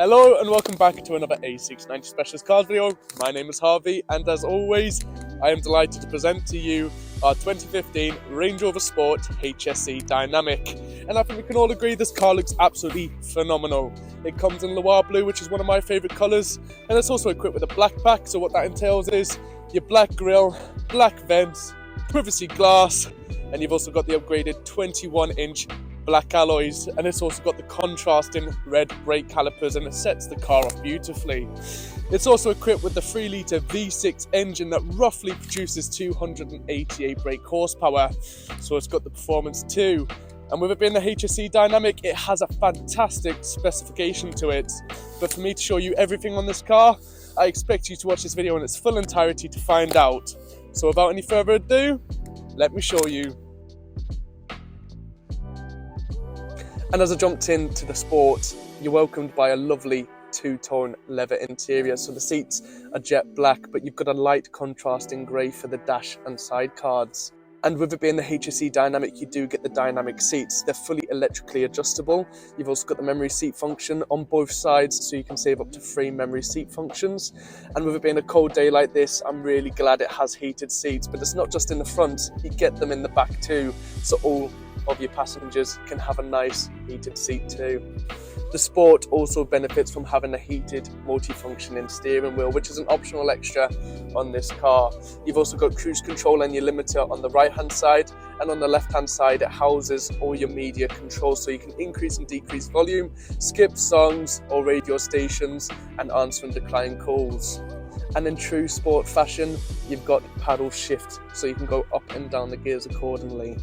Hello and welcome back to another A690 Specialist Cars video. My name is Harvey and as always I am delighted to present to you our 2015 Range Rover Sport HSE Dynamic. And I think we can all agree this car looks absolutely phenomenal. It comes in Loire Blue, which is one of my favourite colours, and it's also equipped with a black pack. So what that entails is your black grille, black vents, privacy glass, and you've also got the upgraded 21-inch black alloys, and it's also got the contrasting red brake calipers, and it sets the car off beautifully. It's also equipped with the 3-litre V6 engine that roughly produces 288 brake horsepower, so it's got the performance too. And with it being the HSE Dynamic, it has a fantastic specification to it. But for me to show you everything on this car, I expect you to watch this video in its full entirety to find out. So without any further ado, let me show you. And as I jumped into the Sport, you're welcomed by a lovely two-tone leather interior. So the seats are jet black, but you've got a light contrasting grey for the dash and side cards. And with it being the HSE Dynamic, you do get the dynamic seats. They're fully electrically adjustable. You've also got the memory seat function on both sides, so you can save up to 3 memory seat functions. And with it being a cold day like this, I'm really glad it has heated seats. But it's not just in the front, you get them in the back too, so all of your passengers can have a nice heated seat too. The Sport also benefits from having a heated multi-functioning steering wheel, which is an optional extra on this car. You've also got cruise control and your limiter on the right hand side, and on the left hand side it houses all your media controls, so you can increase and decrease volume, skip songs or radio stations, and answer and decline calls. And in true Sport fashion, you've got paddle shift, so you can go up and down the gears accordingly.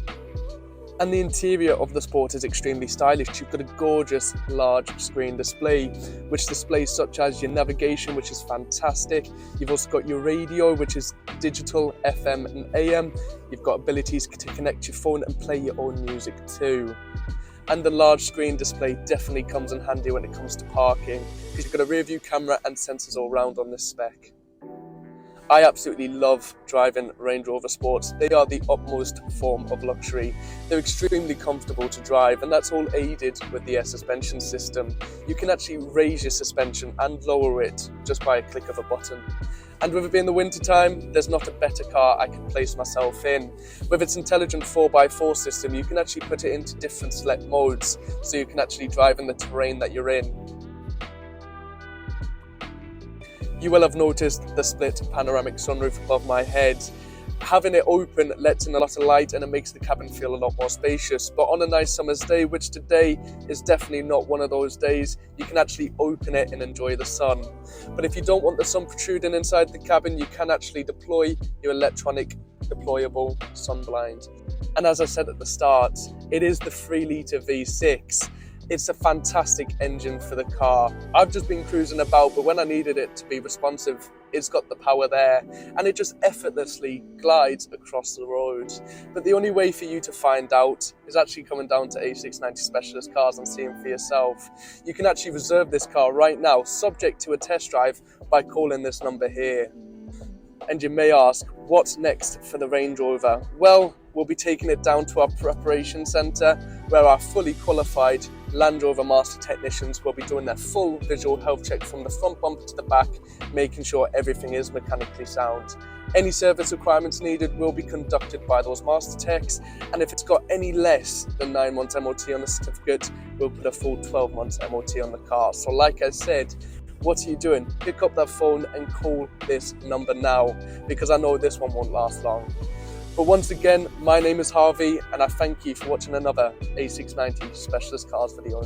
And the interior of the Sport is extremely stylish. You've got a gorgeous large screen display, which displays such as your navigation, which is fantastic. You've also got your radio, which is digital, FM and AM. You've got abilities to connect your phone and play your own music too. And the large screen display definitely comes in handy when it comes to parking, because you've got a rear view camera and sensors all round on this spec. I absolutely love driving Range Rover Sports. They are the utmost form of luxury. They're extremely comfortable to drive, and that's all aided with the air suspension system. You can actually raise your suspension and lower it just by a click of a button. And with it being the winter time, there's not a better car I can place myself in. With its intelligent 4x4 system, you can actually put it into different select modes, so you can actually drive in the terrain that you're in. You will have noticed the split panoramic sunroof above my head. Having it open lets in a lot of light, and it makes the cabin feel a lot more spacious. But on a nice summer's day, which today is definitely not one of those days, you can actually open it and enjoy the sun. But if you don't want the sun protruding inside the cabin, you can actually deploy your electronic deployable sun blind. And as I said at the start, it is the 3-litre V6. It's a fantastic engine for the car. I've just been cruising about, but when I needed it to be responsive, it's got the power there, and it just effortlessly glides across the road. But the only way for you to find out is actually coming down to A690 Specialist Cars and seeing for yourself. You can actually reserve this car right now, subject to a test drive, by calling this number here. And you may ask, what's next for the Range Rover? Well, we'll be taking it down to our preparation centre, where our fully qualified Land Rover master technicians will be doing their full visual health check from the front bumper to the back, making sure everything is mechanically sound. Any service requirements needed will be conducted by those master techs, and if it's got any less than 9 months MOT on the certificate, we'll put a full 12 months MOT on the car. So like I said, what are you doing? Pick up that phone and call this number now, because I know this one won't last long. But once again, my name is Harvey, and I thank you for watching another A690 Specialist Cars video.